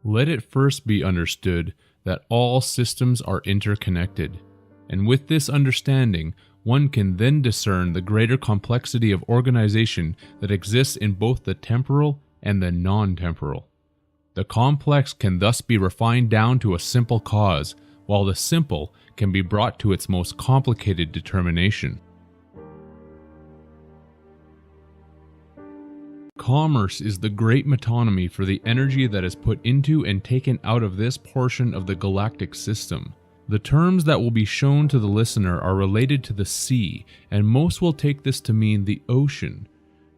Let it first be understood that all systems are interconnected, and with this understanding, one can then discern the greater complexity of organization that exists in both the temporal and the non-temporal. The complex can thus be refined down to a simple cause, while the simple can be brought to its most complicated determination. Commerce is the great metonymy for the energy that is put into and taken out of this portion of the galactic system. The terms that will be shown to the listener are related to the sea, and most will take this to mean the ocean.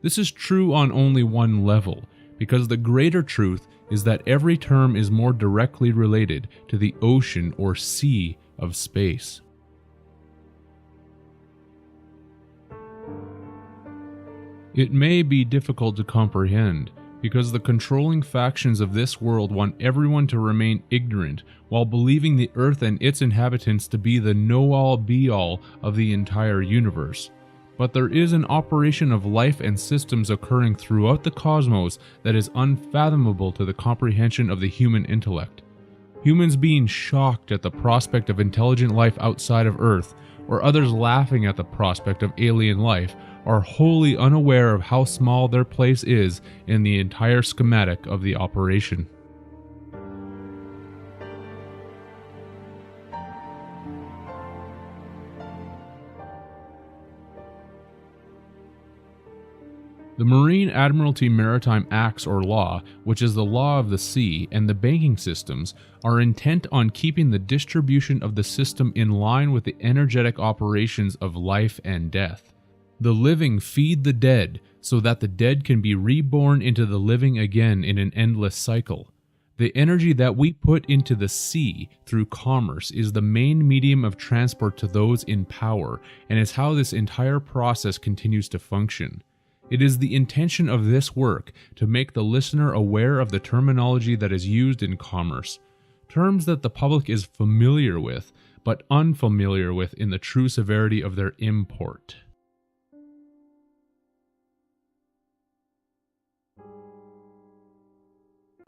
This is true on only one level, because the greater truth is that every term is more directly related to the ocean or sea of space. It may be difficult to comprehend, because the controlling factions of this world want everyone to remain ignorant while believing the earth and its inhabitants to be the know-all be-all of the entire universe. But there is an operation of life and systems occurring throughout the cosmos that is unfathomable to the comprehension of the human intellect. Humans being shocked at the prospect of intelligent life outside of Earth, or others laughing at the prospect of alien life, are wholly unaware of how small their place is in the entire schematic of the operation. The Marine Admiralty Maritime Acts or Law, which is the law of the sea, and the banking systems, are intent on keeping the distribution of the system in line with the energetic operations of life and death. The living feed the dead, so that the dead can be reborn into the living again in an endless cycle. The energy that we put into the sea through commerce is the main medium of transport to those in power, and is how this entire process continues to function. It is the intention of this work to make the listener aware of the terminology that is used in commerce, terms that the public is familiar with, but unfamiliar with in the true severity of their import.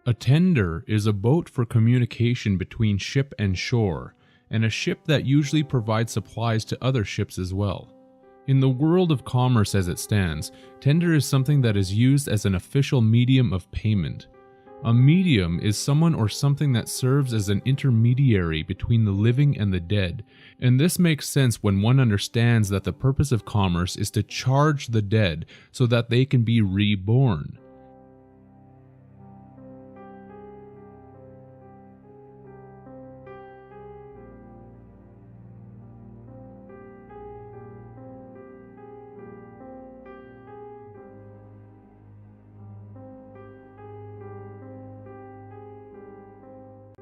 A tender is a boat for communication between ship and shore, and a ship that usually provides supplies to other ships as well. In the world of commerce as it stands, tender is something that is used as an official medium of payment. A medium is someone or something that serves as an intermediary between the living and the dead, and this makes sense when one understands that the purpose of commerce is to charge the dead so that they can be reborn.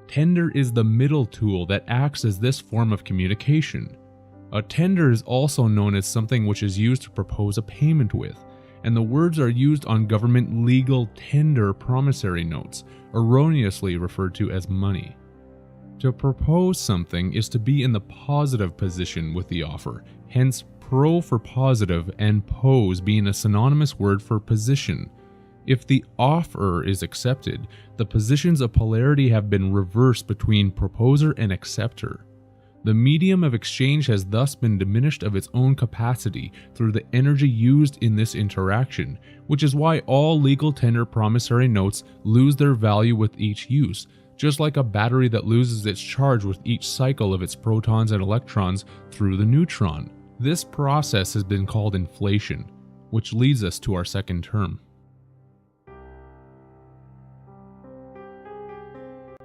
Tender is the middle tool that acts as this form of communication. A tender is also known as something which is used to propose a payment with, and the words are used on government legal tender promissory notes, erroneously referred to as money. To propose something is to be in the positive position with the offer, hence pro for positive and pose being a synonymous word for position. If the offer is accepted, the positions of polarity have been reversed between proposer and acceptor. The medium of exchange has thus been diminished of its own capacity through the energy used in this interaction, which is why all legal tender promissory notes lose their value with each use, just like a battery that loses its charge with each cycle of its protons and electrons through the neutron. This process has been called inflation, which leads us to our second term.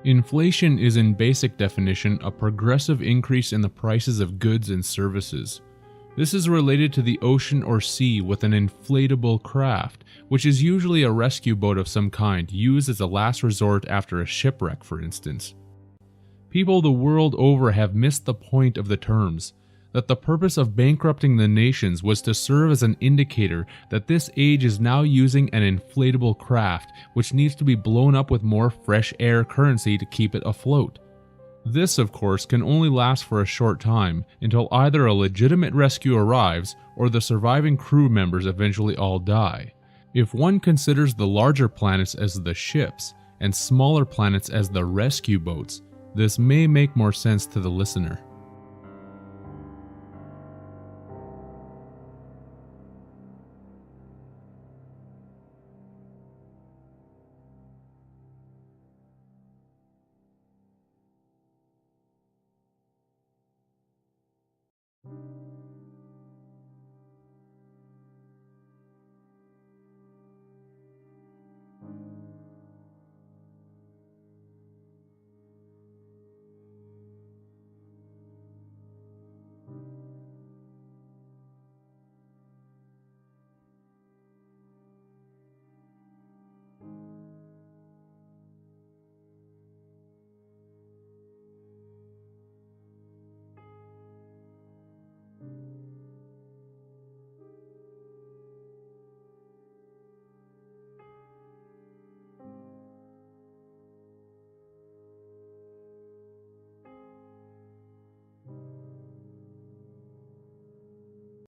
Inflation is in basic definition a progressive increase in the prices of goods and services. This is related to the ocean or sea with an inflatable craft, which is usually a rescue boat of some kind used as a last resort after a shipwreck, for instance. People the world over have missed the point of the terms, that the purpose of bankrupting the nations was to serve as an indicator that this age is now using an inflatable craft which needs to be blown up with more fresh air currency to keep it afloat. This, of course, can only last for a short time until either a legitimate rescue arrives or the surviving crew members eventually all die. If one considers the larger planets as the ships, and smaller planets as the rescue boats. This may make more sense to the listener.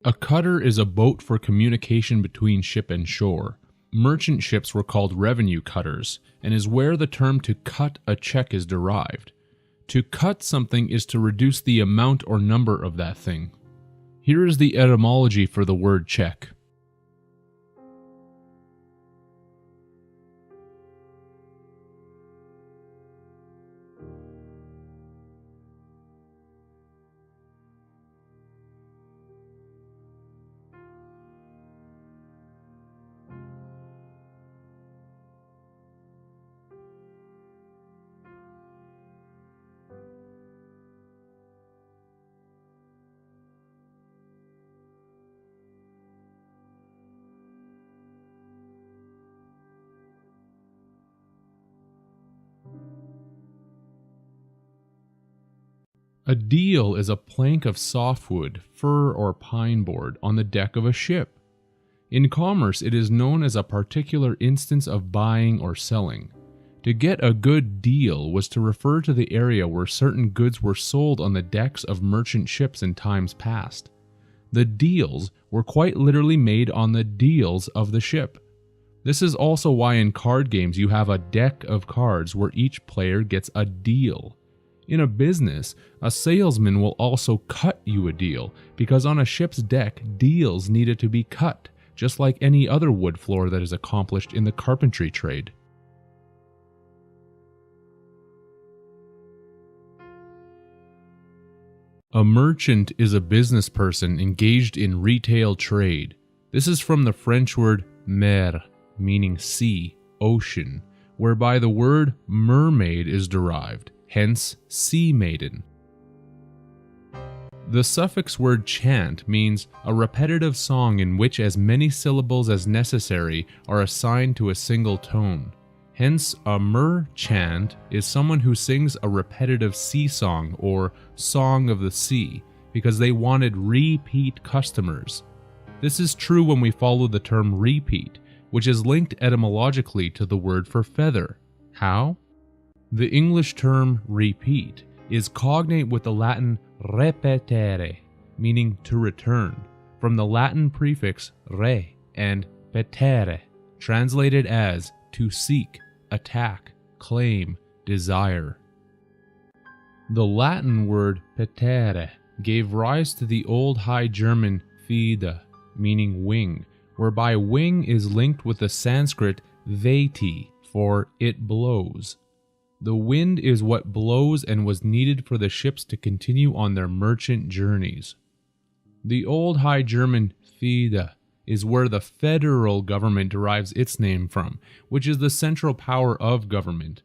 A cutter is a boat for communication between ship and shore. Merchant ships were called revenue cutters, and is where the term to cut a check is derived. To cut something is to reduce the amount or number of that thing. Here is the etymology for the word check. A deal is a plank of softwood, fir, or pine board on the deck of a ship. In commerce, it is known as a particular instance of buying or selling. To get a good deal was to refer to the area where certain goods were sold on the decks of merchant ships in times past. The deals were quite literally made on the deals of the ship. This is also why in card games you have a deck of cards where each player gets a deal. In a business, a salesman will also cut you a deal, because on a ship's deck, deals needed to be cut, just like any other wood floor that is accomplished in the carpentry trade. A merchant is a business person engaged in retail trade. This is from the French word mer, meaning sea, ocean, whereby the word mermaid is derived. Hence, sea maiden. The suffix word chant means a repetitive song in which as many syllables as necessary are assigned to a single tone. Hence, a merchant is someone who sings a repetitive sea song or song of the sea because they wanted repeat customers. This is true when we follow the term repeat, which is linked etymologically to the word for feather. How? The English term repeat is cognate with the Latin repetere, meaning to return, from the Latin prefix re and petere, translated as to seek, attack, claim, desire. The Latin word petere gave rise to the Old High German fida, meaning wing, whereby wing is linked with the Sanskrit veti for it blows. The wind is what blows and was needed for the ships to continue on their merchant journeys. The Old High German fida is where the federal government derives its name from, which is the central power of government.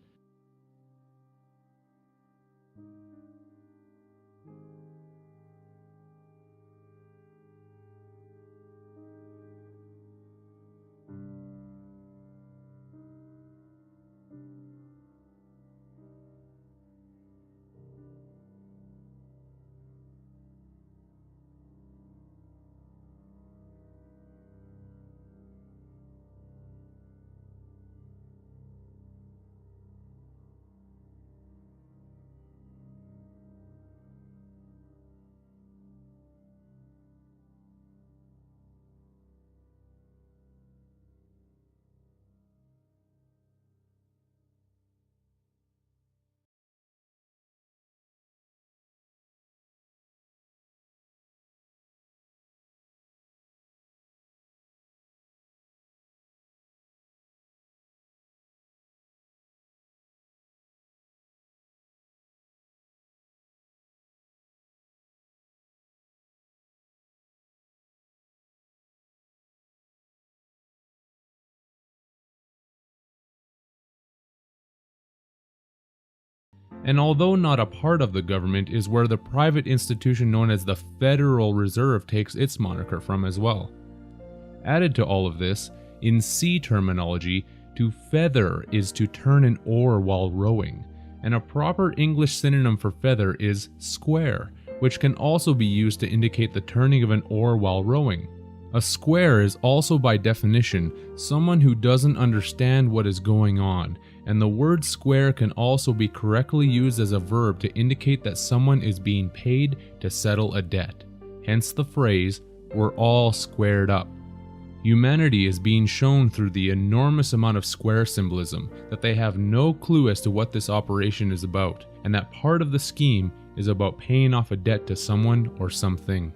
And although not a part of the government, is where the private institution known as the Federal Reserve takes its moniker from as well. Added to all of this, in sea terminology, to feather is to turn an oar while rowing, and a proper English synonym for feather is square, which can also be used to indicate the turning of an oar while rowing. A square is also by definition someone who doesn't understand what is going on, and the word square can also be correctly used as a verb to indicate that someone is being paid to settle a debt. Hence the phrase, "we're all squared up." Humanity is being shown through the enormous amount of square symbolism that they have no clue as to what this operation is about, and that part of the scheme is about paying off a debt to someone or something.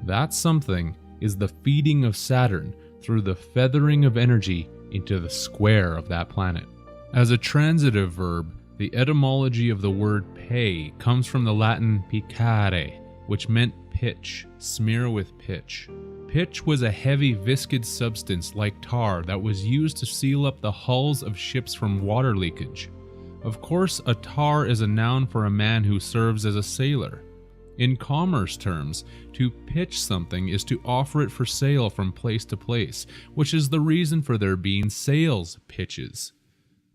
That something is the feeding of Saturn through the feathering of energy into the square of that planet. As a transitive verb, the etymology of the word pay comes from the Latin picare, which meant pitch, smear with pitch. Pitch was a heavy viscid substance like tar that was used to seal up the hulls of ships from water leakage. Of course, a tar is a noun for a man who serves as a sailor. In commerce terms, to pitch something is to offer it for sale from place to place, which is the reason for there being sales pitches.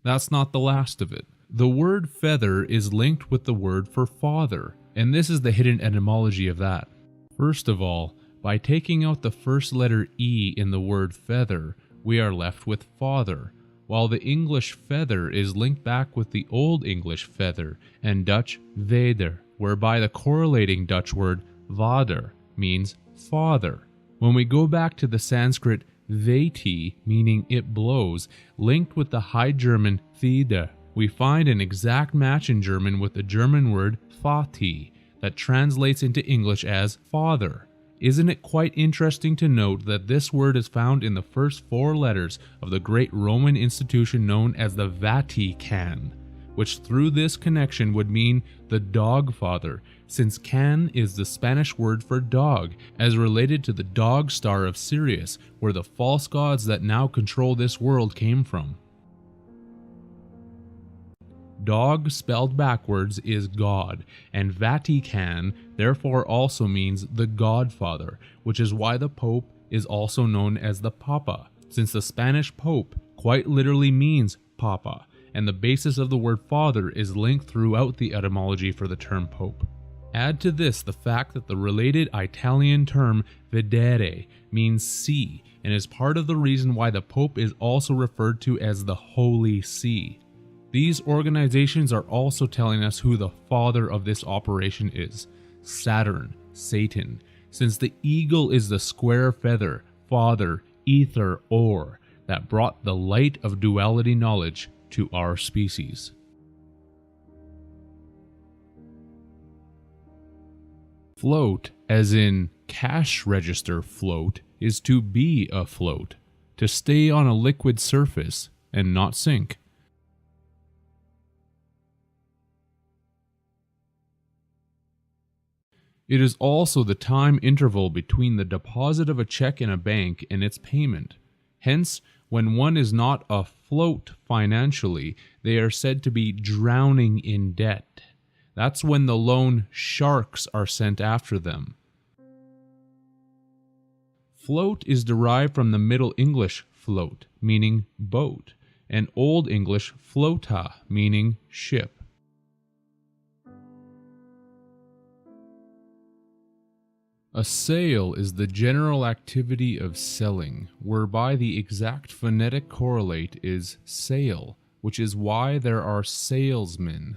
That's not the last of it. The word feather is linked with the word for father, and this is the hidden etymology of that. First of all, by taking out the first letter E in the word feather, we are left with father, while the English feather is linked back with the Old English feather and Dutch vader, whereby the correlating Dutch word vader means father. When we go back to the Sanskrit veti, meaning it blows, linked with the High German thide, we find an exact match in German with the German word Vati that translates into English as father. Isn't it quite interesting to note that this word is found in the first 4 letters of the great Roman institution known as the Vatican, which through this connection would mean the dog father, since can is the Spanish word for dog, as related to the dog star of Sirius, where the false gods that now control this world came from. Dog spelled backwards is God, and Vatican therefore also means the Godfather, which is why the Pope is also known as the Papa, since the Spanish Pope quite literally means Papa, and the basis of the word father is linked throughout the etymology for the term Pope. Add to this the fact that the related Italian term vedere means see, and is part of the reason why the Pope is also referred to as the Holy See. These organizations are also telling us who the father of this operation is: Saturn, Satan, since the eagle is the square feather, father, ether, or that brought the light of duality knowledge to our species. Float, as in cash register float, is to be afloat, to stay on a liquid surface and not sink. It is also the time interval between the deposit of a check in a bank and its payment. Hence, when one is not afloat financially, they are said to be drowning in debt. That's when the loan sharks are sent after them. Float is derived from the Middle English float, meaning boat, and Old English flota, meaning ship. A sale is the general activity of selling, whereby the exact phonetic correlate is sale, which is why there are salesmen,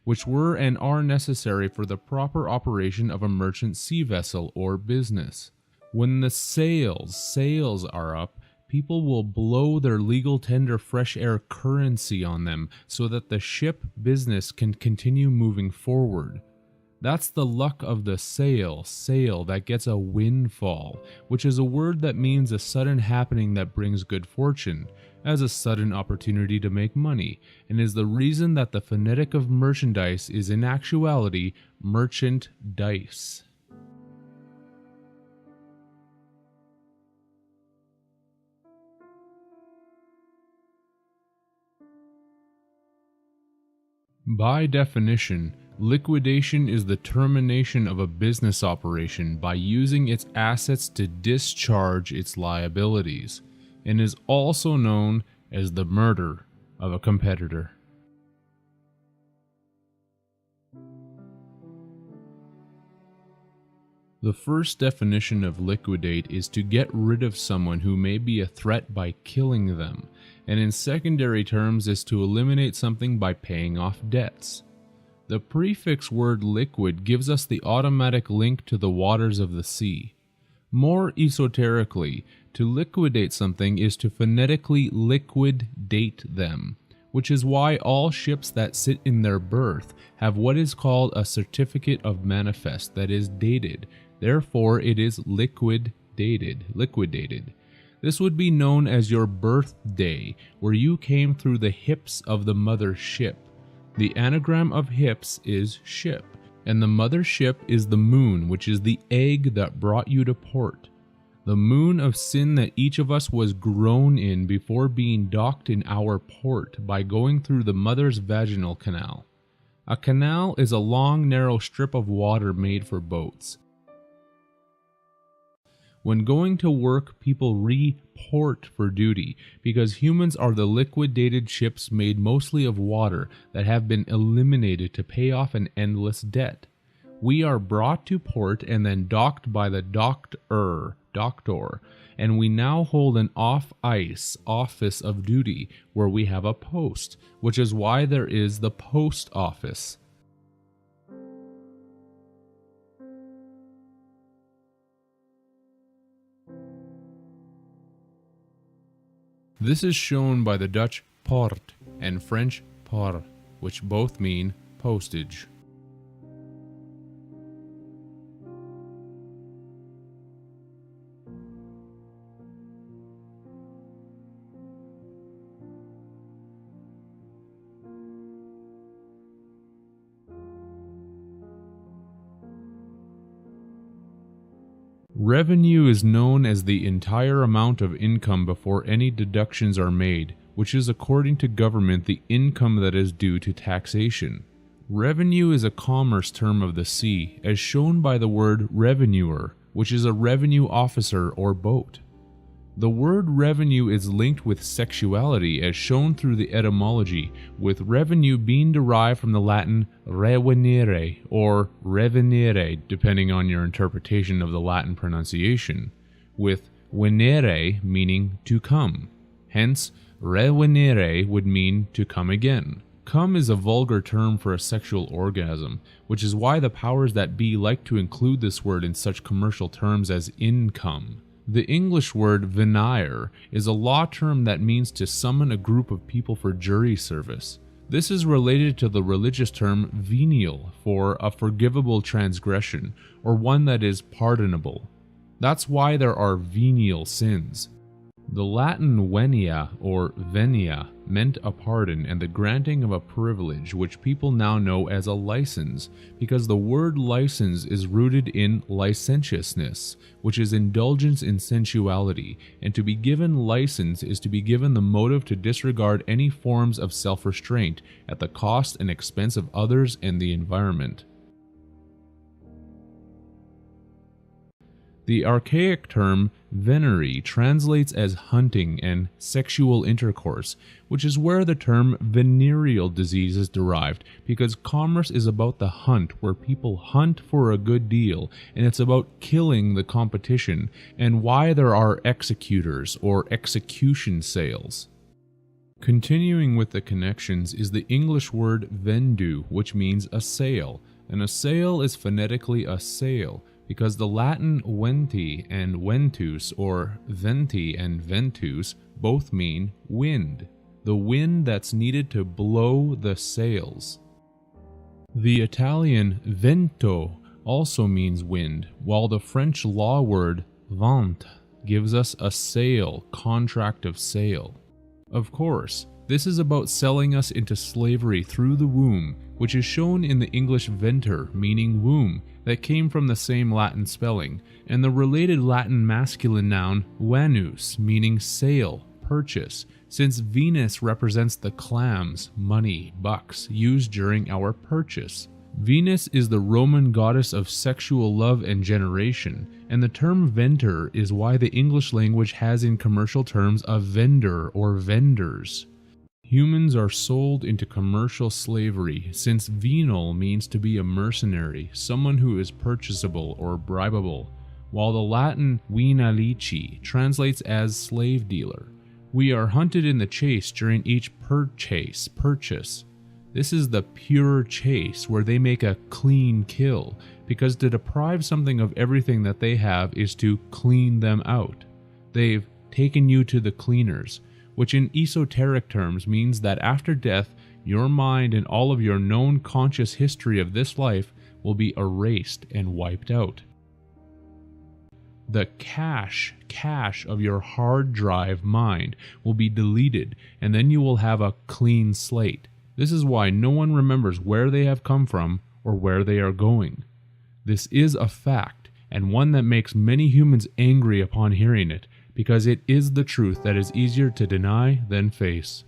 which were and are necessary for the proper operation of a merchant sea vessel or business. When the sails are up, people will blow their legal tender fresh air currency on them so that the ship business can continue moving forward. That's the luck of the sail that gets a windfall, which is a word that means a sudden happening that brings good fortune, as a sudden opportunity to make money, and is the reason that the phonetic of merchandise is in actuality merchant dice. By definition, liquidation is the termination of a business operation by using its assets to discharge its liabilities, and is also known as the murder of a competitor. The first definition of liquidate is to get rid of someone who may be a threat by killing them, and in secondary terms is to eliminate something by paying off debts. The prefix word liquid gives us the automatic link to the waters of the sea. More esoterically, to liquidate something is to phonetically liquid-date them, which is why all ships that sit in their berth have what is called a certificate of manifest that is dated. Therefore, it is liquidated. This would be known as your birthday, where you came through the hips of the mother ship. The anagram of hips is ship, and the mother ship is the moon, which is the egg that brought you to port. The moon of sin that each of us was grown in before being docked in our port by going through the mother's vaginal canal. A canal is a long, narrow strip of water made for boats. When going to work, people report for duty because humans are the liquidated ships made mostly of water that have been eliminated to pay off an endless debt. We are brought to port and then docked by the doctor, and we now hold an off-ice office of duty where we have a post, which is why there is the post office. This is shown by the Dutch poort and French port, which both mean postage. Revenue is known as the entire amount of income before any deductions are made, which is according to government the income that is due to taxation. Revenue is a commerce term of the sea, as shown by the word revenuer, which is a revenue officer or boat. The word revenue is linked with sexuality as shown through the etymology, with revenue being derived from the Latin revenire or revenire, depending on your interpretation of the Latin pronunciation, with venere meaning to come. Hence, revenire would mean to come again. Come is a vulgar term for a sexual orgasm, which is why the powers that be like to include this word in such commercial terms as income. The English word venire is a law term that means to summon a group of people for jury service. This is related to the religious term venial for a forgivable transgression, or one that is pardonable. That's why there are venial sins. The Latin venia or venia meant a pardon and the granting of a privilege, which people now know as a license, because the word license is rooted in licentiousness, which is indulgence in sensuality, and to be given license is to be given the motive to disregard any forms of self-restraint at the cost and expense of others and the environment. The archaic term venery translates as hunting and sexual intercourse, which is where the term venereal disease is derived, because commerce is about the hunt, where people hunt for a good deal, and it's about killing the competition, and why there are executors or execution sales. Continuing with the connections is the English word vendu, which means a sail, and a sail is phonetically a sail, because the Latin venti and ventus or venti and ventus both mean wind, the wind that's needed to blow the sails. The Italian vento also means wind, while the French law word vente gives us a sale, contract of sale. Of course, this is about selling us into slavery through the womb, which is shown in the English venter, meaning womb, that came from the same Latin spelling, and the related Latin masculine noun vanus, meaning sail, purchase, since Venus represents the clams, money, bucks, used during our purchase. Venus is the Roman goddess of sexual love and generation, and the term venter is why the English language has in commercial terms a vendor or vendors. Humans are sold into commercial slavery, since venal means to be a mercenary, someone who is purchasable or bribable, while the Latin venalici translates as slave dealer. We are hunted in the chase during each purchase. This is the pure chase, where they make a clean kill, because to deprive something of everything that they have is to clean them out. They've taken you to the cleaners, which in esoteric terms means that after death, your mind and all of your known conscious history of this life will be erased and wiped out. The cache of your hard drive mind will be deleted, and then you will have a clean slate. This is why no one remembers where they have come from or where they are going. This is a fact, and one that makes many humans angry upon hearing it, because it is the truth that is easier to deny than face.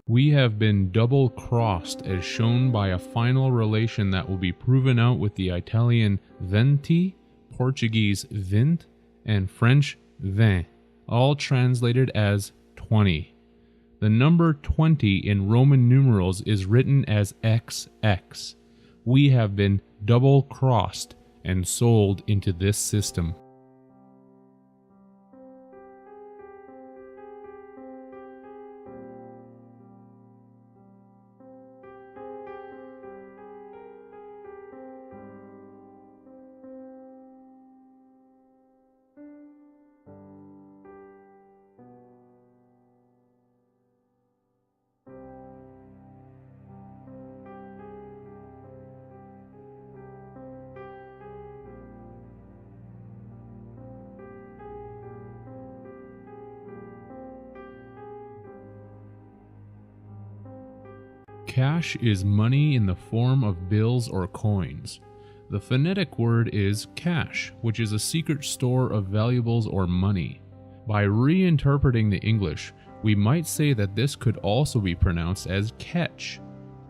We have been double-crossed as shown by a final relation that will be proven out with the Italian venti, Portuguese vint, and French vin, all translated as 20. The number 20 in Roman numerals is written as XX. We have been double-crossed and sold into this system. Cash is money in the form of bills or coins. The phonetic word is cash, which is a secret store of valuables or money. By reinterpreting the English, we might say that this could also be pronounced as catch.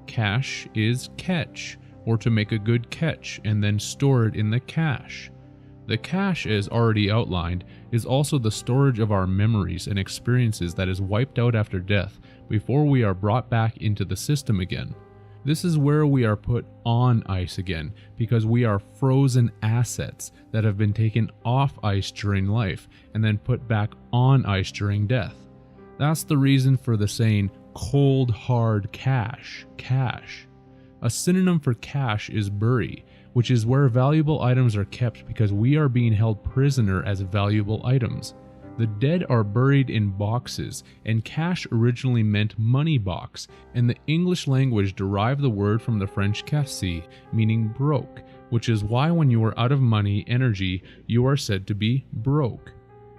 Cash is catch, or to make a good catch and then store it in the cache. The cache, as already outlined, is also the storage of our memories and experiences that is wiped out after death before we are brought back into the system again. This is where we are put on ice again, because we are frozen assets that have been taken off ice during life and then put back on ice during death. That's the reason for the saying cold hard cash. A synonym for cache is bury, which is where valuable items are kept because we are being held prisoner as valuable items. The dead are buried in boxes, and cash originally meant money box, and the English language derived the word from the French casse, meaning broke, which is why when you are out of money energy, you are said to be broke.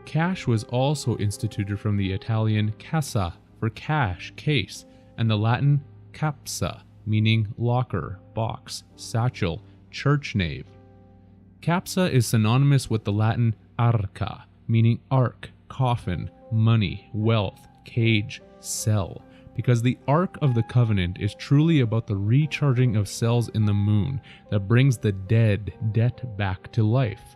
Cash was also instituted from the Italian cassa for cash, case, and the Latin capsa, meaning locker, box, satchel, church nave. Capsa is synonymous with the Latin arca, meaning ark, coffin, money, wealth, cage, cell, because the Ark of the Covenant is truly about the recharging of cells in the moon that brings the debt back to life.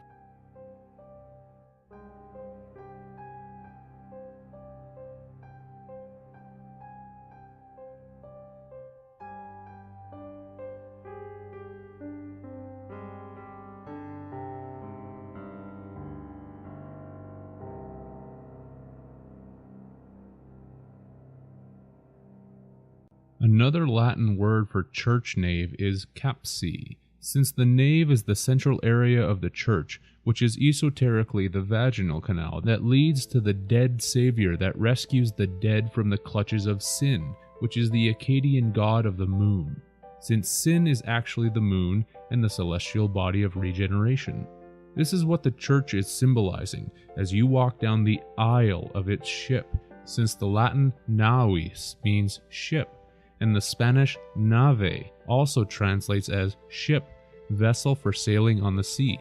Another Latin word for church nave is capsi, since the nave is the central area of the church, which is esoterically the vaginal canal that leads to the dead savior that rescues the dead from the clutches of Sin, which is the Akkadian god of the moon, since Sin is actually the moon and the celestial body of regeneration. This is what the church is symbolizing as you walk down the aisle of its ship, since the Latin navis means ship, and the Spanish nave also translates as ship, vessel for sailing on the sea.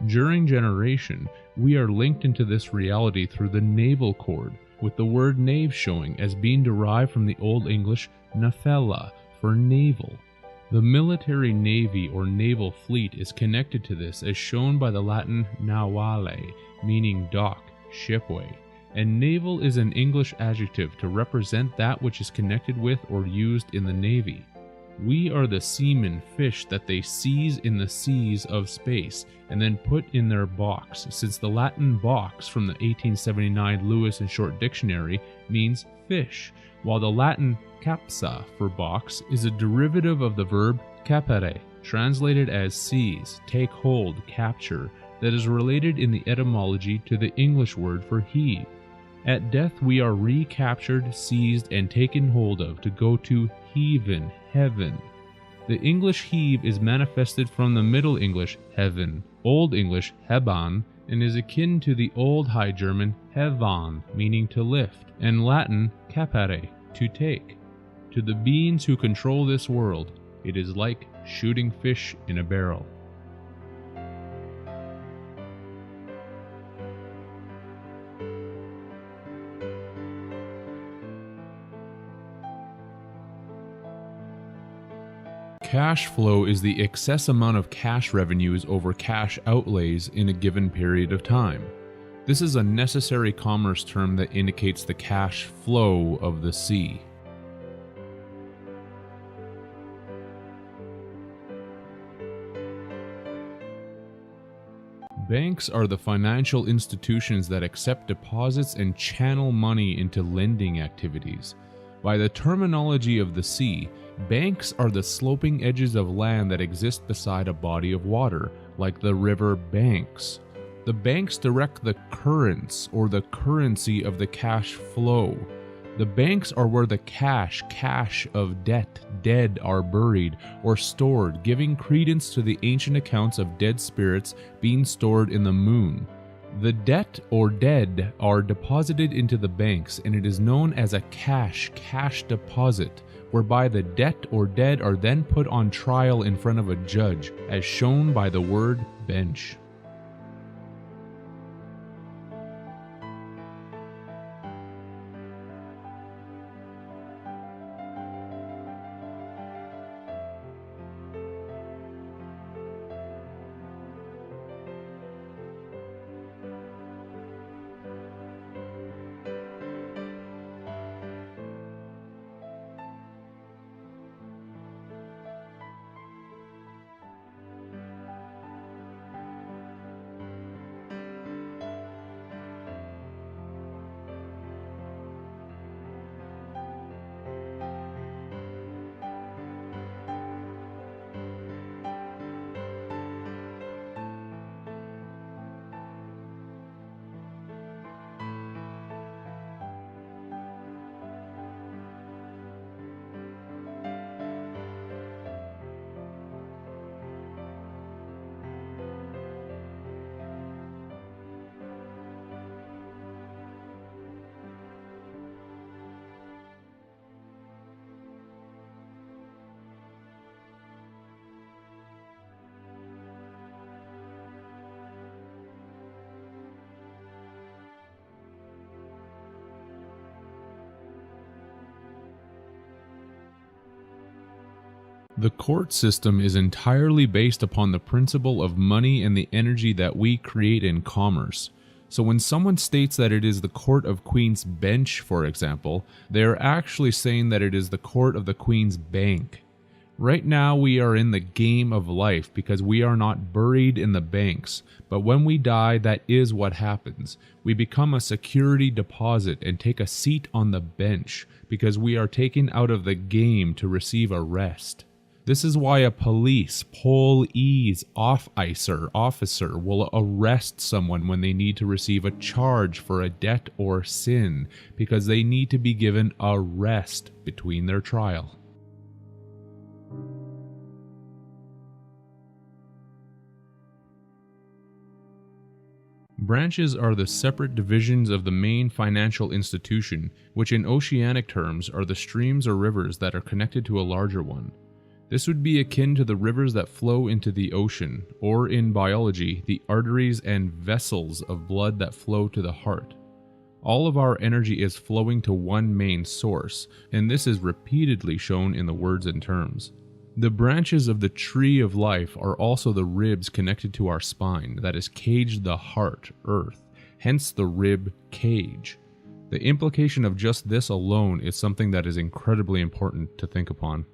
During generation, we are linked into this reality through the naval cord, with the word knave showing as being derived from the Old English nafella for naval. The military navy or naval fleet is connected to this as shown by the Latin navale, meaning dock, shipway, and naval is an English adjective to represent that which is connected with or used in the navy. We are the seamen fish that they seize in the seas of space and then put in their box, since the Latin box from the 1879 Lewis and Short Dictionary means fish, while the Latin capsa for box is a derivative of the verb capere, translated as seize, take hold, capture, that is related in the etymology to the English word for heave. At death we are recaptured, seized, and taken hold of to go to heaven, heaven. The English heave is manifested from the Middle English heaven, Old English heban, and is akin to the Old High German hevan, meaning to lift, and Latin capere, to take. To the beings who control this world, it is like shooting fish in a barrel. Cash flow is the excess amount of cash revenues over cash outlays in a given period of time. This is a necessary commerce term that indicates the cash flow of the sea. Banks are the financial institutions that accept deposits and channel money into lending activities. By the terminology of the sea, banks are the sloping edges of land that exist beside a body of water, like the river banks. The banks direct the currents or the currency of the cash flow. The banks are where the cash of debt, dead are buried or stored, giving credence to the ancient accounts of dead spirits being stored in the moon. The debt or dead are deposited into the banks, and it is known as a cash deposit, whereby the debt or dead are then put on trial in front of a judge, as shown by the word bench. The court system is entirely based upon the principle of money and the energy that we create in commerce. So when someone states that it is the Court of Queen's Bench, for example, they are actually saying that it is the Court of the Queen's Bank. Right now we are in the game of life because we are not buried in the banks, but when we die, that is what happens. We become a security deposit and take a seat on the bench because we are taken out of the game to receive a rest. This is why a police officer will arrest someone when they need to receive a charge for a debt or sin, because they need to be given a rest between their trial. Branches are the separate divisions of the main financial institution, which in oceanic terms are the streams or rivers that are connected to a larger one. This would be akin to the rivers that flow into the ocean, or in biology, the arteries and vessels of blood that flow to the heart. All of our energy is flowing to one main source, and this is repeatedly shown in the words and terms. The branches of the tree of life are also the ribs connected to our spine that is caged the heart, earth, hence the rib cage. The implication of just this alone is something that is incredibly important to think upon.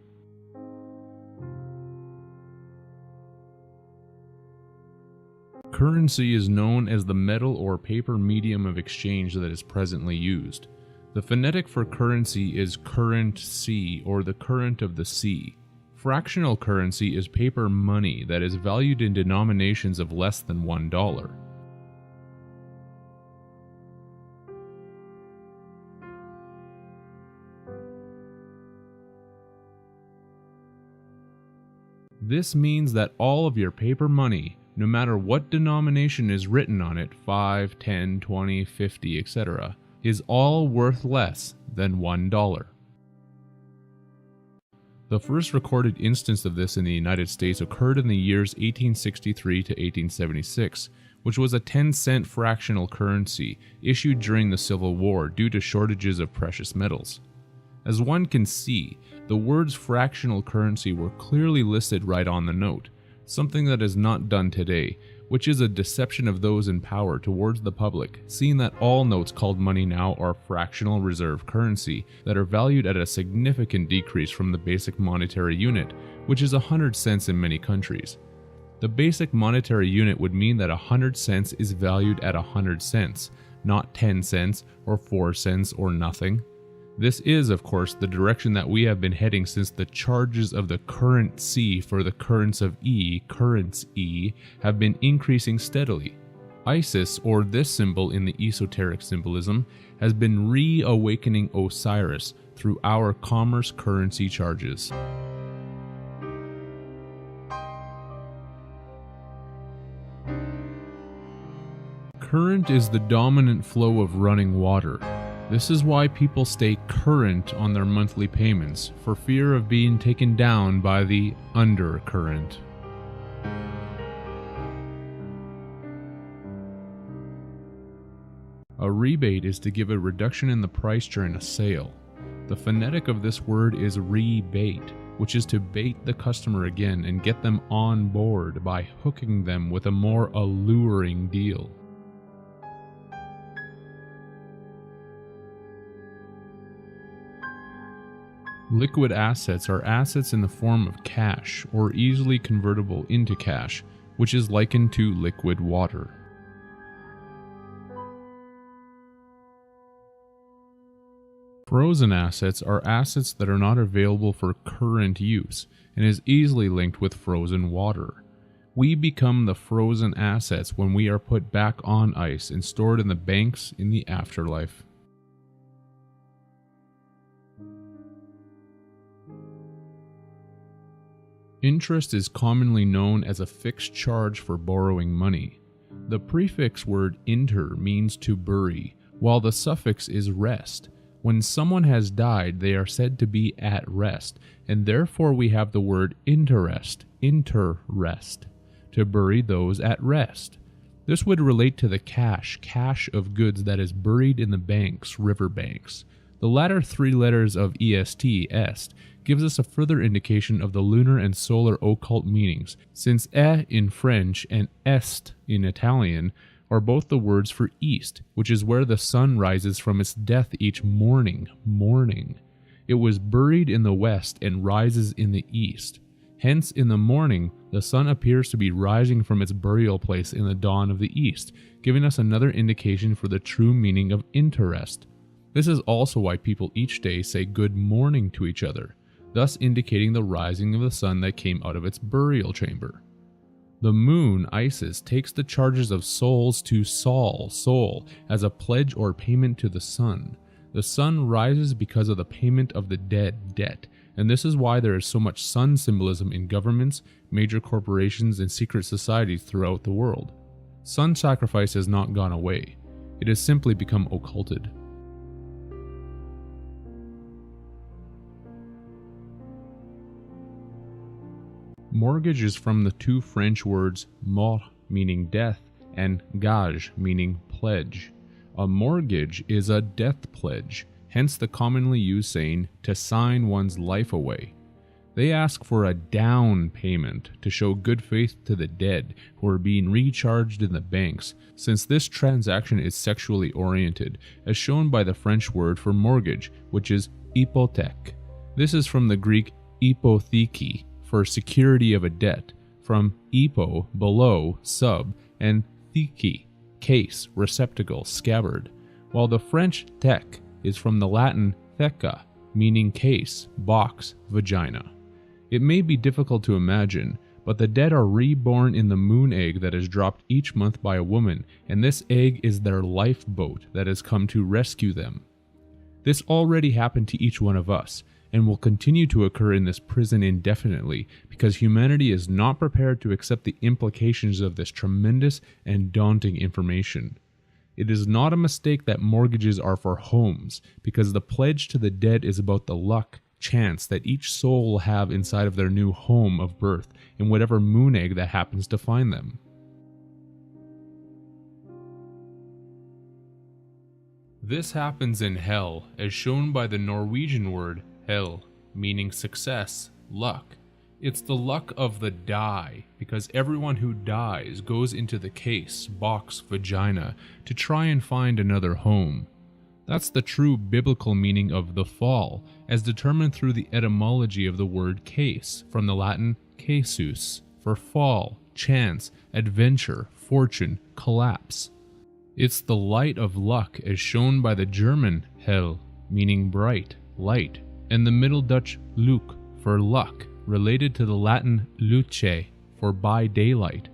Currency is known as the metal or paper medium of exchange that is presently used. The phonetic for currency is current-sea or the current of the sea. Fractional currency is paper money that is valued in denominations of less than $1. This means that all of your paper money, no matter what denomination is written on it, 5, 10, 20, 50, etc., is all worth less than $1. The first recorded instance of this in the United States occurred in the years 1863 to 1876, which was a 10-cent fractional currency issued during the Civil War due to shortages of precious metals. As one can see, the words fractional currency were clearly listed right on the note, something that is not done today, which is a deception of those in power towards the public, seeing that all notes called money now are fractional reserve currency that are valued at a significant decrease from the basic monetary unit, which is 100 cents in many countries. The basic monetary unit would mean that 100 cents is valued at 100 cents, not 10 cents or 4 cents or nothing. This is, of course, the direction that we have been heading since the charges of the currency for the currents of currents E, have been increasing steadily. Isis, or this symbol in the esoteric symbolism, has been reawakening Osiris through our commerce currency charges. Current is the dominant flow of running water. This is why people stay current on their monthly payments, for fear of being taken down by the undercurrent. A rebate is to give a reduction in the price during a sale. The phonetic of this word is rebate, which is to bait the customer again and get them on board by hooking them with a more alluring deal. Liquid assets are assets in the form of cash or easily convertible into cash, which is likened to liquid water. Frozen assets are assets that are not available for current use and is easily linked with frozen water. We become the frozen assets when we are put back on ice and stored in the banks in the afterlife. Interest is commonly known as a fixed charge for borrowing money. The prefix word inter means to bury, while the suffix is rest. When someone has died, they are said to be at rest, and therefore we have the word interest, to bury those at rest. This would relate to the cache of goods that is buried in the banks, river banks. The latter three letters of est, gives us a further indication of the lunar and solar occult meanings, since in French and est in Italian are both the words for east, which is where the sun rises from its death each morning. It was buried in the west and rises in the east. Hence, in the morning, the sun appears to be rising from its burial place in the dawn of the east, giving us another indication for the true meaning of interest. This is also why people each day say good morning to each other, thus indicating the rising of the sun that came out of its burial chamber. The moon, Isis, takes the charges of souls to soul, as a pledge or payment to the sun. The sun rises because of the payment of the dead debt, and this is why there is so much sun symbolism in governments, major corporations, and secret societies throughout the world. sun sacrifice has not gone away. It has simply become occulted. Mortgage is from the two French words mort, meaning death, and gage, meaning pledge. A mortgage is a death pledge, hence the commonly used saying to sign one's life away. They ask for a down payment to show good faith to the dead who are being recharged in the banks, since this transaction is sexually oriented, as shown by the French word for mortgage, which is hypothèque. This is from the Greek hypotheke, for security of a debt, from hypo, below, sub, and theke, case, receptacle, scabbard, while the French thèque is from the Latin theca, meaning case, box, vagina. It may be difficult to imagine, but the dead are reborn in the moon egg that is dropped each month by a woman, and this egg is their lifeboat that has come to rescue them. This already happened to each one of us, and will continue to occur in this prison indefinitely, because humanity is not prepared to accept the implications of this tremendous and daunting information. It is not a mistake that mortgages are for homes, because the pledge to the dead is about the luck, chance that each soul will have inside of their new home of birth, in whatever moon egg that happens to find them. This happens in hell, as shown by the Norwegian word hell, meaning success, luck. It's the luck of the die, because everyone who dies goes into the case, box, vagina, to try and find another home. That's the true biblical meaning of the fall, as determined through the etymology of the word case, from the Latin casus, for fall, chance, adventure, fortune, collapse. It's the light of luck, as shown by the German hell, meaning bright, light, and the Middle Dutch luc, for luck, related to the Latin luce, for by daylight.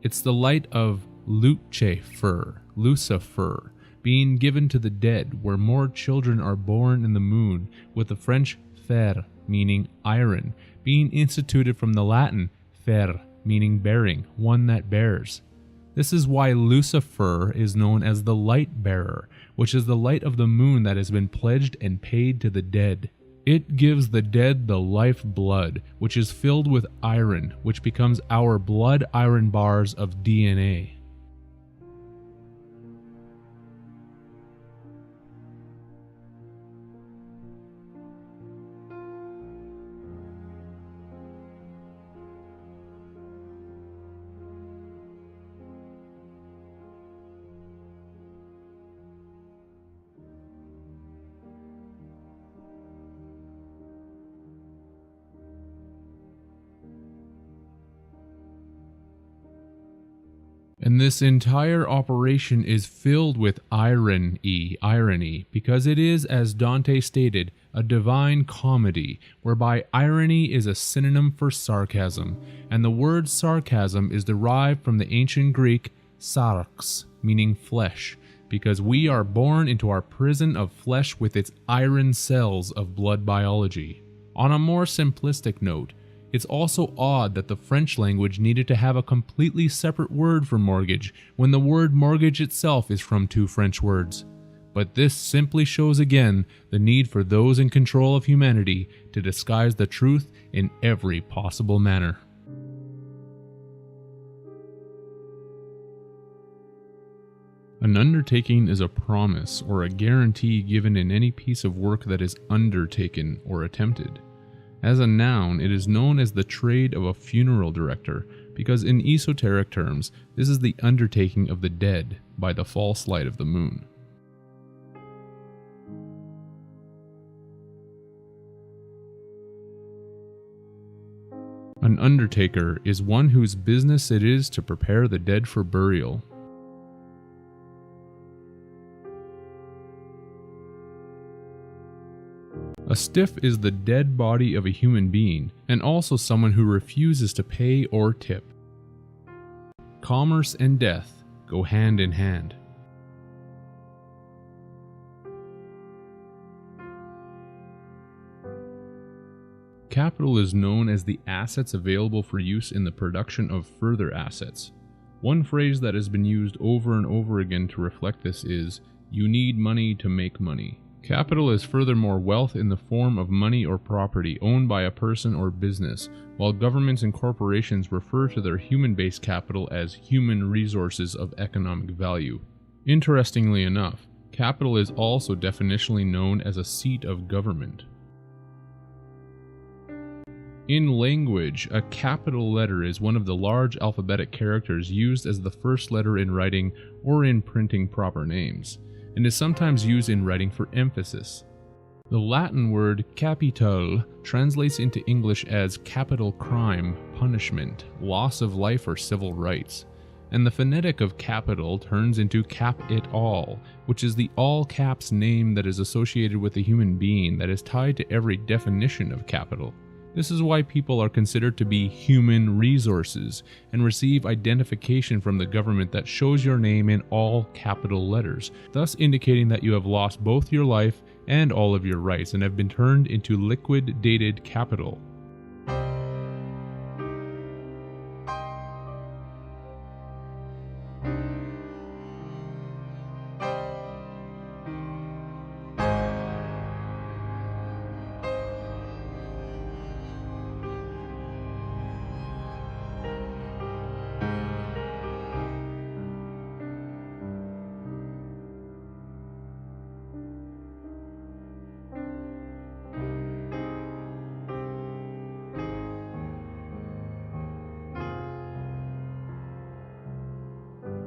It's the light of Lucifer, Lucifer, being given to the dead, where more children are born in the moon, with the French fer, meaning iron, being instituted from the Latin fer, meaning bearing, one that bears. This is why Lucifer is known as the light bearer, which is the light of the moon that has been pledged and paid to the dead. It gives the dead the life blood, which is filled with iron, which becomes our blood iron bars of DNA. And this entire operation is filled with irony, because it is, as Dante stated, a divine comedy, whereby irony is a synonym for sarcasm, and the word sarcasm is derived from the ancient Greek sarx, meaning flesh, because we are born into our prison of flesh with its iron cells of blood biology. On a more simplistic note, it's also odd that the French language needed to have a completely separate word for mortgage when the word mortgage itself is from two French words. But this simply shows again the need for those in control of humanity to disguise the truth in every possible manner. An undertaking is a promise or a guarantee given in any piece of work that is undertaken or attempted. As a noun, it is known as the trade of a funeral director, because in esoteric terms, this is the undertaking of the dead by the false light of the moon. An undertaker is one whose business it is to prepare the dead for burial. A stiff is the dead body of a human being, and also someone who refuses to pay or tip. Commerce and death go hand in hand. Capital is known as the assets available for use in the production of further assets. One phrase that has been used over and over again to reflect this is, "You need money to make money." Capital is furthermore wealth in the form of money or property owned by a person or business, while governments and corporations refer to their human-based capital as human resources of economic value. Interestingly enough, capital is also definitionally known as a seat of government. In language, a capital letter is one of the large alphabetic characters used as the first letter in writing or in printing proper names, and is sometimes used in writing for emphasis. The Latin word capital translates into English as capital crime, punishment, loss of life or civil rights, and the phonetic of capital turns into cap it all, which is the all caps name that is associated with a human being that is tied to every definition of capital. This is why people are considered to be human resources and receive identification from the government that shows your name in all capital letters, thus indicating that you have lost both your life and all of your rights and have been turned into liquidated capital.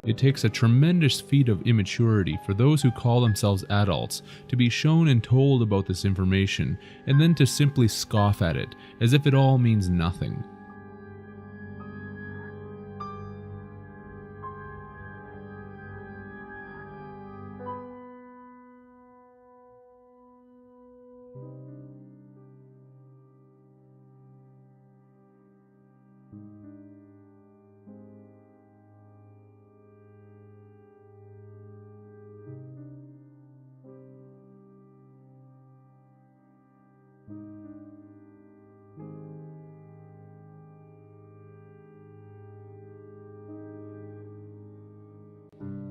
It takes a tremendous feat of immaturity for those who call themselves adults to be shown and told about this information, and then to simply scoff at it, as if it all means nothing.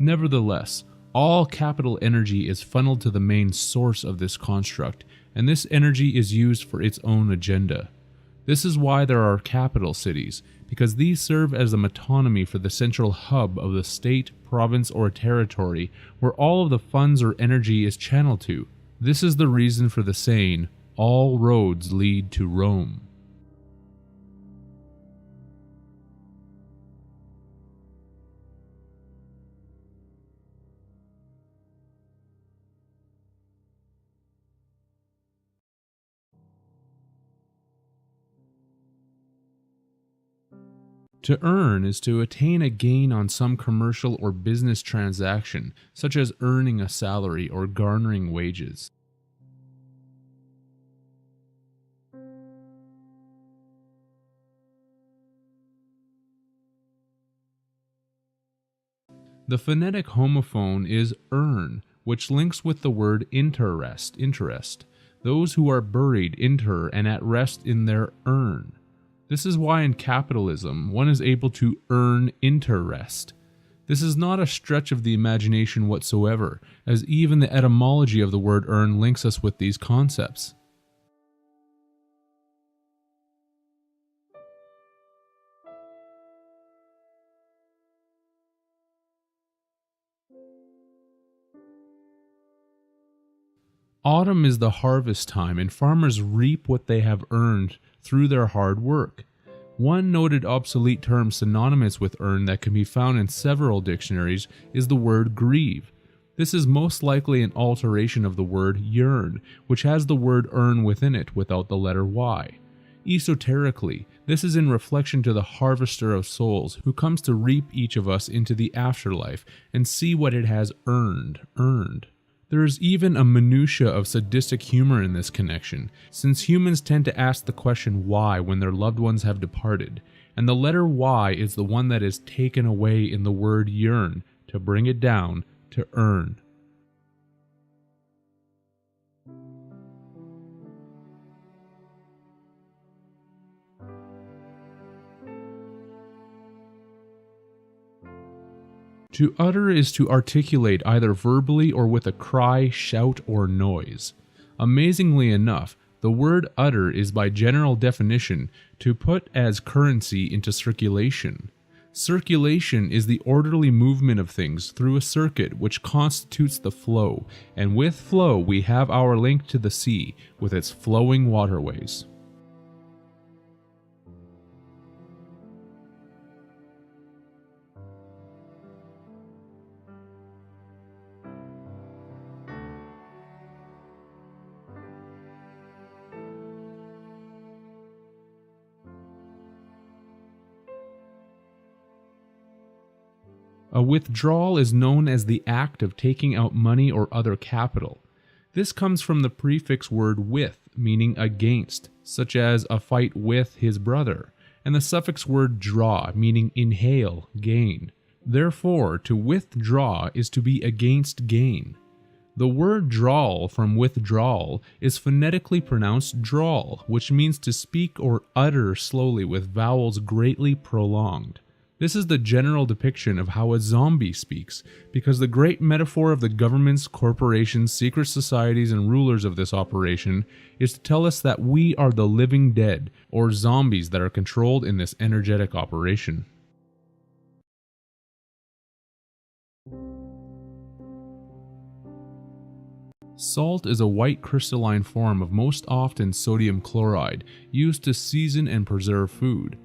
Nevertheless, all capital energy is funneled to the main source of this construct, and this energy is used for its own agenda. This is why there are capital cities, because these serve as a metonymy for the central hub of the state, province, or territory where all of the funds or energy is channeled to. This is the reason for the saying, "All roads lead to Rome." To earn is to attain a gain on some commercial or business transaction, such as earning a salary or garnering wages. The phonetic homophone is earn, which links with the word interest. Those who are buried inter and at rest in their urn. This is why in capitalism one is able to earn interest. This is not a stretch of the imagination whatsoever, as even the etymology of the word earn links us with these concepts. Autumn is the harvest time, and farmers reap what they have earned through their hard work. One noted obsolete term synonymous with earn that can be found in several dictionaries is the word grieve. This is most likely an alteration of the word yearn, which has the word earn within it without the letter Y. Esoterically, this is in reflection to the harvester of souls who comes to reap each of us into the afterlife and see what it has earned. There is even a minutia of sadistic humor in this connection, since humans tend to ask the question why when their loved ones have departed, and the letter Y is the one that is taken away in the word yearn to bring it down to earn. To utter is to articulate either verbally or with a cry, shout, or noise. Amazingly enough, the word utter is by general definition to put as currency into circulation. Circulation is the orderly movement of things through a circuit which constitutes the flow, and with flow we have our link to the sea with its flowing waterways. A withdrawal is known as the act of taking out money or other capital. This comes from the prefix word with, meaning against, such as a fight with his brother, and the suffix word draw, meaning inhale, gain. Therefore, to withdraw is to be against gain. The word drawl from withdrawal is phonetically pronounced drawl, which means to speak or utter slowly with vowels greatly prolonged. This is the general depiction of how a zombie speaks, because the great metaphor of the governments, corporations, secret societies, and rulers of this operation is to tell us that we are the living dead, or zombies that are controlled in this energetic operation. Salt is a white crystalline form of most often sodium chloride, used to season and preserve food.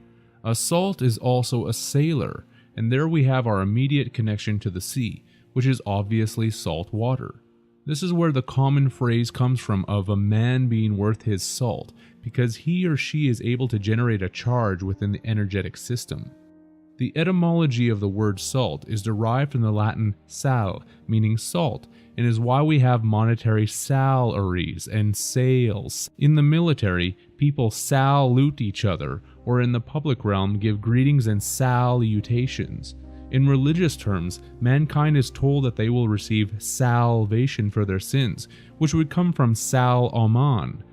A salt is also a sailor, and there we have our immediate connection to the sea, which is obviously salt water. This is where the common phrase comes from of a man being worth his salt, because he or she is able to generate a charge within the energetic system. The etymology of the word salt is derived from the Latin sal, meaning salt, and is why we have monetary salaries and sales. In the military, people salute each other, or in the public realm give greetings and salutations. In religious terms, mankind is told that they will receive salvation for their sins, which would come from sal aman.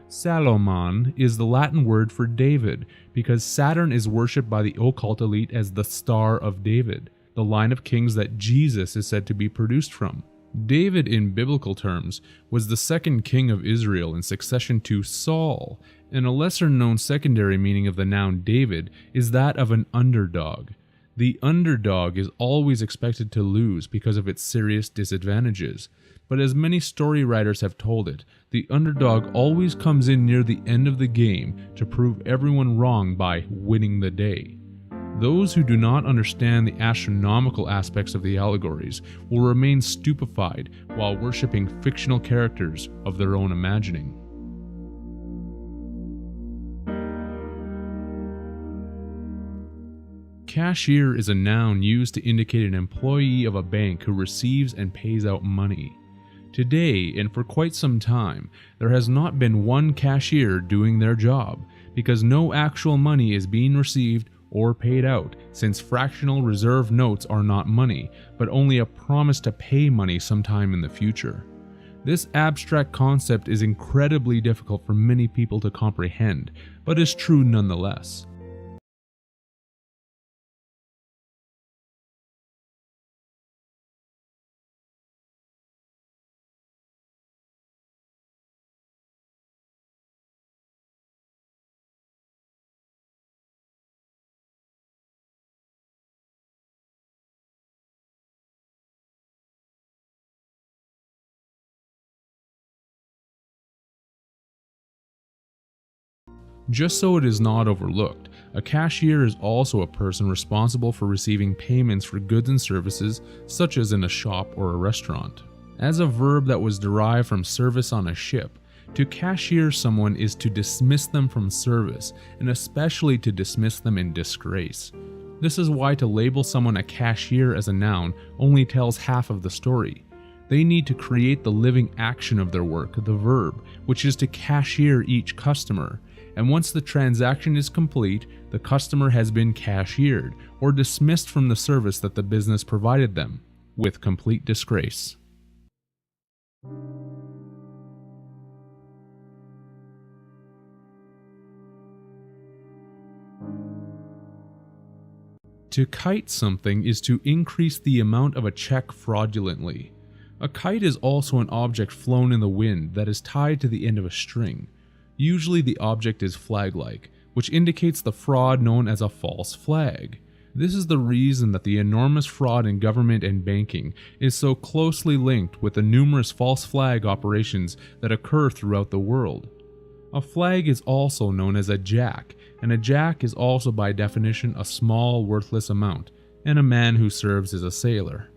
Salomon is the Latin word for David, because Saturn is worshipped by the occult elite as the Star of David, the line of kings that Jesus is said to be produced from. David, in biblical terms, was the second king of Israel in succession to Saul, and a lesser-known secondary meaning of the noun David is that of an underdog. The underdog is always expected to lose because of its serious disadvantages. But as many story writers have told it, the underdog always comes in near the end of the game to prove everyone wrong by winning the day. Those who do not understand the astronomical aspects of the allegories will remain stupefied while worshipping fictional characters of their own imagining. Cashier is a noun used to indicate an employee of a bank who receives and pays out money. Today, and for quite some time, there has not been one cashier doing their job, because no actual money is being received or paid out, since fractional reserve notes are not money, but only a promise to pay money sometime in the future. This abstract concept is incredibly difficult for many people to comprehend, but is true nonetheless. Just so it is not overlooked, a cashier is also a person responsible for receiving payments for goods and services, such as in a shop or a restaurant. As a verb that was derived from service on a ship, to cashier someone is to dismiss them from service, and especially to dismiss them in disgrace. This is why to label someone a cashier as a noun only tells half of the story. They need to create the living action of their work, the verb, which is to cashier each customer. And once the transaction is complete, the customer has been cashiered or dismissed from the service that the business provided them, with complete disgrace. To kite something is to increase the amount of a check fraudulently. A kite is also an object flown in the wind that is tied to the end of a string. Usually the object is flag-like, which indicates the fraud known as a false flag. This is the reason that the enormous fraud in government and banking is so closely linked with the numerous false flag operations that occur throughout the world. A flag is also known as a jack, and a jack is also by definition a small, worthless amount, and a man who serves as a sailor.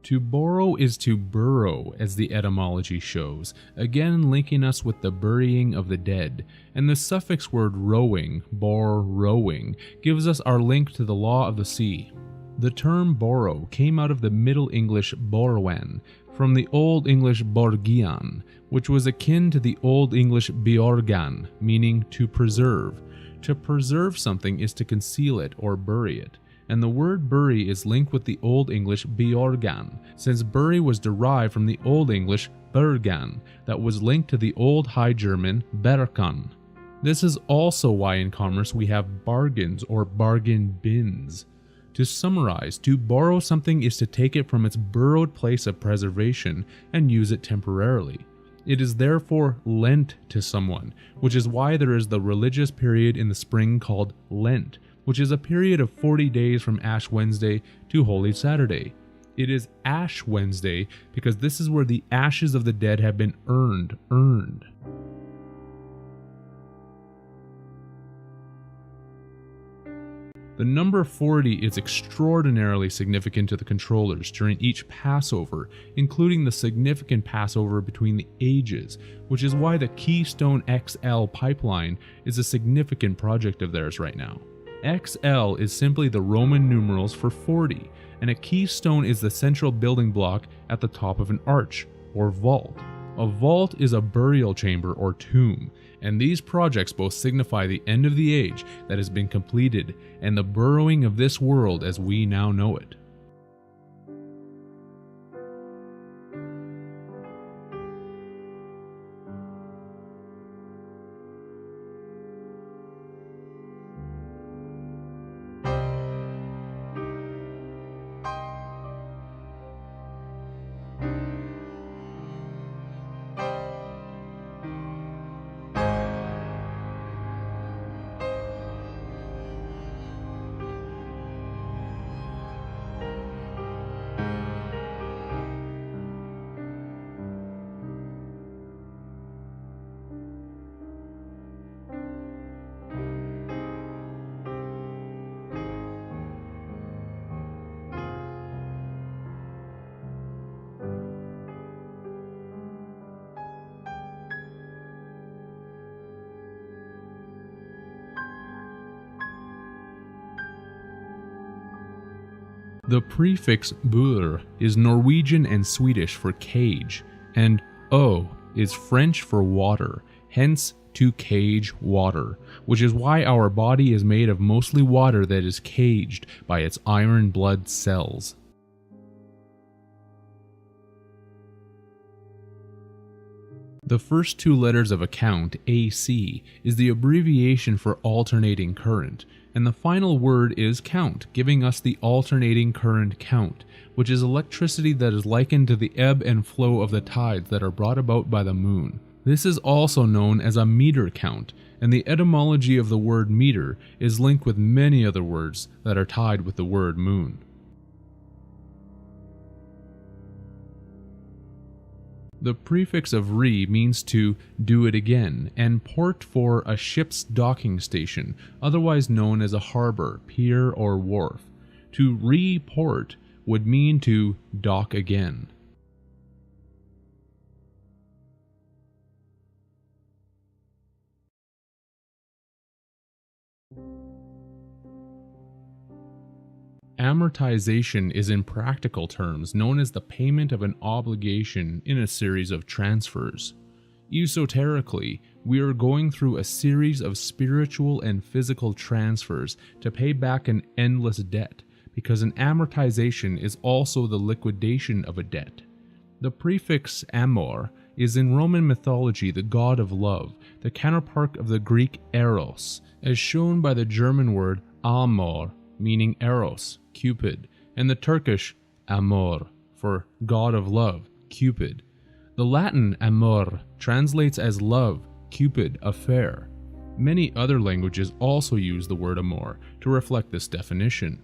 To borrow is to burrow, as the etymology shows, again linking us with the burying of the dead, and the suffix word rowing, bor rowing, gives us our link to the law of the sea. The term borrow came out of the Middle English borwen, from the Old English borgian, which was akin to the Old English bjorgan, meaning to preserve. To preserve something is to conceal it or bury it, and the word bury is linked with the Old English bjorgan, since bury was derived from the Old English bergan, that was linked to the Old High German berkan. This is also why in commerce we have bargains or bargain bins. To summarize, to borrow something is to take it from its burrowed place of preservation and use it temporarily. It is therefore lent to someone, which is why there is the religious period in the spring called Lent, which is a period of 40 days from Ash Wednesday to Holy Saturday. It is Ash Wednesday because this is where the ashes of the dead have been earned. The number 40 is extraordinarily significant to the controllers during each Passover, including the significant Passover between the ages, which is why the Keystone XL pipeline is a significant project of theirs right now. XL is simply the Roman numerals for 40, and a keystone is the central building block at the top of an arch, or vault. A vault is a burial chamber or tomb, and these projects both signify the end of the age that has been completed and the burrowing of this world as we now know it. The prefix bur is Norwegian and Swedish for cage, and o is French for water, hence to cage water, which is why our body is made of mostly water that is caged by its iron blood cells. The first two letters of a count, AC, is the abbreviation for alternating current, and the final word is count, giving us the alternating current count, which is electricity that is likened to the ebb and flow of the tides that are brought about by the moon. This is also known as a meter count, and the etymology of the word meter is linked with many other words that are tied with the word moon. The prefix of re means to do it again, and port for a ship's docking station, otherwise known as a harbor, pier, or wharf. To report would mean to dock again. Amortization is in practical terms known as the payment of an obligation in a series of transfers. Esoterically, we are going through a series of spiritual and physical transfers to pay back an endless debt, because an amortization is also the liquidation of a debt. The prefix amor is in Roman mythology the god of love, the counterpart of the Greek eros, as shown by the German word amor, meaning eros, Cupid, and the Turkish amor, for god of love, Cupid. The Latin amor translates as love, Cupid, affair. Many other languages also use the word amor to reflect this definition.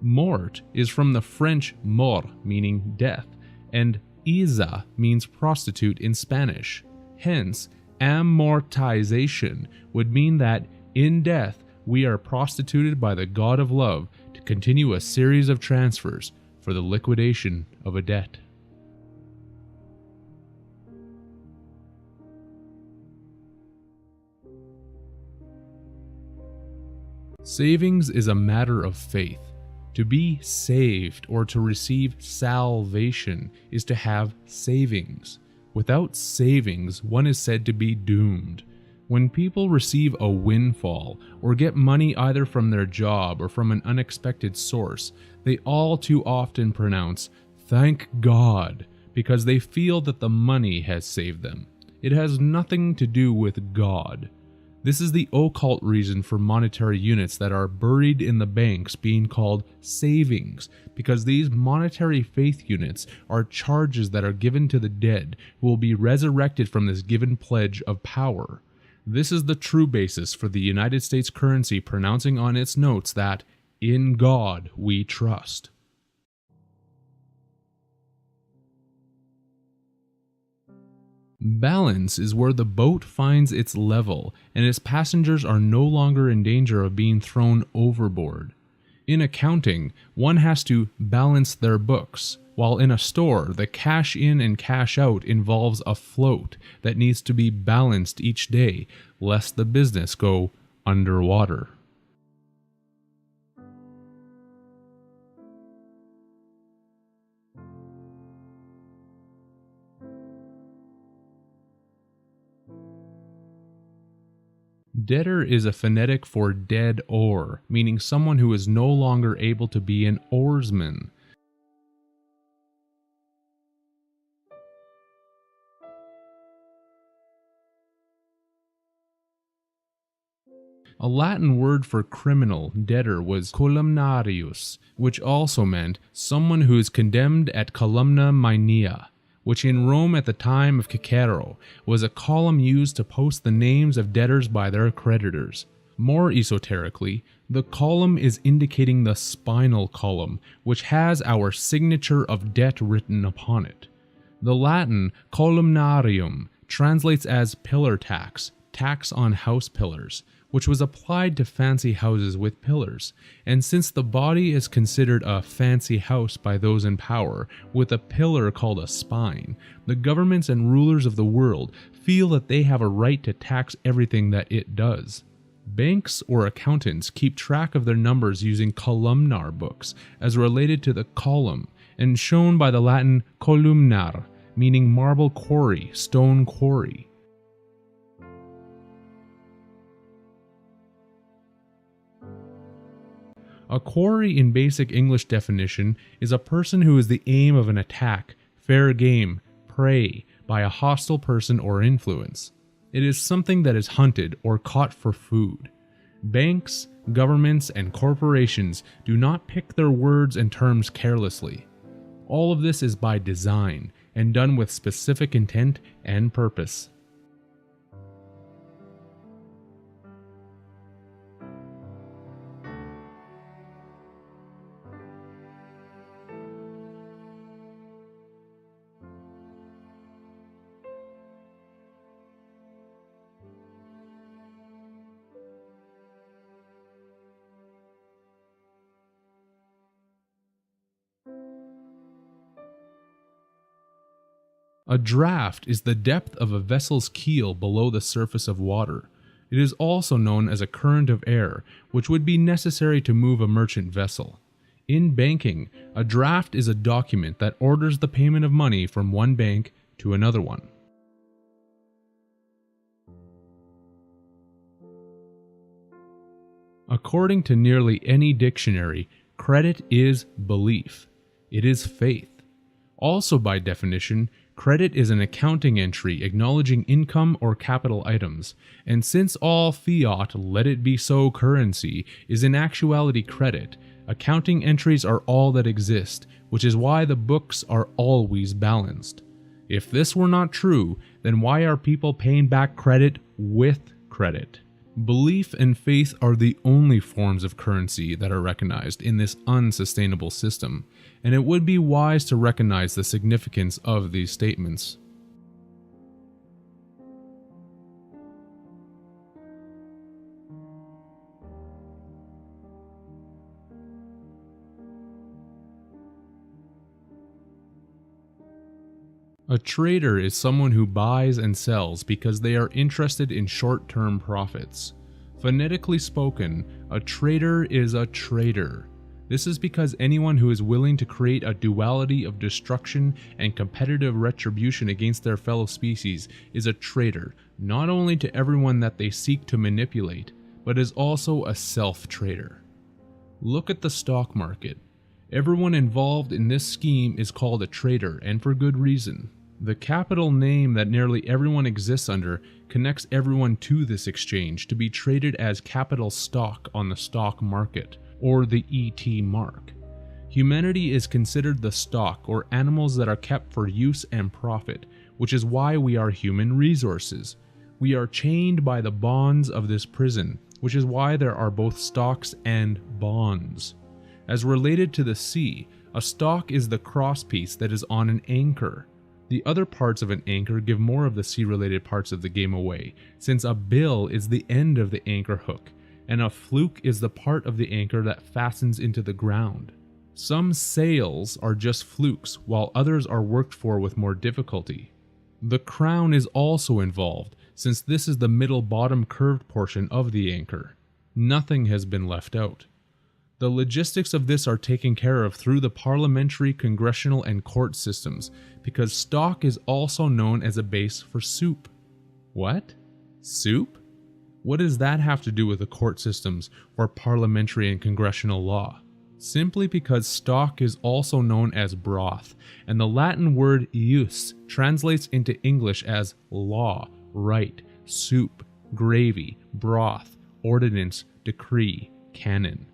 Mort is from the French mort, meaning death, and Iza means prostitute in Spanish. Hence, amortization would mean that in death we are prostituted by the god of love to continue a series of transfers for the liquidation of a debt. Savings is a matter of faith. To be saved or to receive salvation is to have savings. Without savings, one is said to be doomed. When people receive a windfall or get money either from their job or from an unexpected source, they all too often pronounce, "Thank God," because they feel that the money has saved them. It has nothing to do with God. This is the occult reason for monetary units that are buried in the banks being called savings, because these monetary faith units are charges that are given to the dead who will be resurrected from this given pledge of power. This is the true basis for the United States currency pronouncing on its notes that, "In God we trust." Balance is where the boat finds its level and its passengers are no longer in danger of being thrown overboard. In accounting, one has to balance their books, while in a store, the cash in and cash out involves a float that needs to be balanced each day, lest the business go underwater. Debtor is a phonetic for dead oar, meaning someone who is no longer able to be an oarsman. A Latin word for criminal debtor was columnarius, which also meant someone who is condemned at columna maenea, which in Rome at the time of Cicero was a column used to post the names of debtors by their creditors. More esoterically, the column is indicating the spinal column, which has our signature of debt written upon it. The Latin columnarium translates as pillar tax, tax on house pillars, which was applied to fancy houses with pillars, and since the body is considered a fancy house by those in power, with a pillar called a spine, the governments and rulers of the world feel that they have a right to tax everything that it does. Banks or accountants keep track of their numbers using columnar books, as related to the column, and shown by the Latin columnar, meaning marble quarry, stone quarry. A quarry in basic English definition is a person who is the aim of an attack, fair game, prey, by a hostile person or influence. It is something that is hunted or caught for food. Banks, governments, and corporations do not pick their words and terms carelessly. All of this is by design and done with specific intent and purpose. A draft is the depth of a vessel's keel below the surface of water. It is also known as a current of air, which would be necessary to move a merchant vessel. In banking, a draft is a document that orders the payment of money from one bank to another one. According to nearly any dictionary, credit is belief. It is faith. Also by definition, credit is an accounting entry acknowledging income or capital items, and since all fiat, let it be so currency, is in actuality credit, accounting entries are all that exist, which is why the books are always balanced. If this were not true, then why are people paying back credit with credit? Belief and faith are the only forms of currency that are recognized in this unsustainable system, and it would be wise to recognize the significance of these statements. A trader is someone who buys and sells because they are interested in short-term profits. Phonetically spoken, a trader is a trader. This is because anyone who is willing to create a duality of destruction and competitive retribution against their fellow species is a traitor, not only to everyone that they seek to manipulate, but is also a self-traitor. Look at the stock market. Everyone involved in this scheme is called a traitor, and for good reason. The capital name that nearly everyone exists under connects everyone to this exchange to be traded as capital stock on the stock market, or the ET mark. Humanity is considered the stock or animals that are kept for use and profit, which is why we are human resources. We are chained by the bonds of this prison, which is why there are both stocks and bonds. As related to the sea, a stock is the crosspiece that is on an anchor. The other parts of an anchor give more of the sea-related parts of the game away, since a bill is the end of the anchor hook, and a fluke is the part of the anchor that fastens into the ground. Some sails are just flukes, while others are worked for with more difficulty. The crown is also involved, since this is the middle bottom curved portion of the anchor. Nothing has been left out. The logistics of this are taken care of through the parliamentary, congressional, and court systems, because stock is also known as a base for soup. What? Soup? What does that have to do with the court systems or parliamentary and congressional law? Simply because stock is also known as broth, and the Latin word ius translates into English as law, right, soup, gravy, broth, ordinance, decree, canon.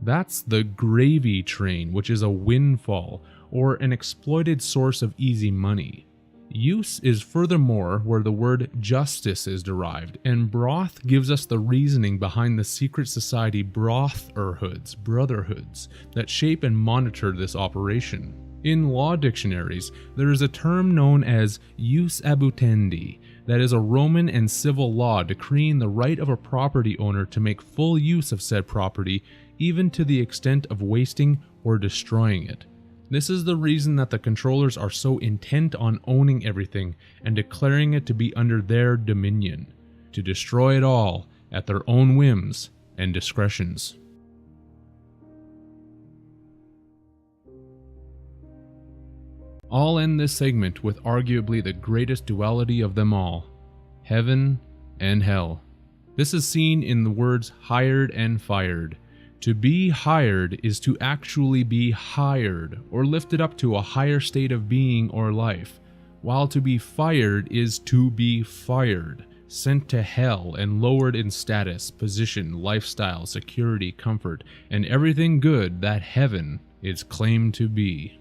That's the gravy train, which is a windfall, or an exploited source of easy money. Use is furthermore where the word justice is derived, and broth gives us the reasoning behind the secret society brotherhoods, that shape and monitor this operation. In law dictionaries, there is a term known as jus abutendi, that is a Roman and civil law decreeing the right of a property owner to make full use of said property, even to the extent of wasting or destroying it. This is the reason that the controllers are so intent on owning everything and declaring it to be under their dominion, to destroy it all at their own whims and discretions. I'll end this segment with arguably the greatest duality of them all, heaven and hell. This is seen in the words hired and fired. To be hired is to actually be hired or lifted up to a higher state of being or life, while to be fired is to be fired, sent to hell and lowered in status, position, lifestyle, security, comfort, and everything good that heaven is claimed to be.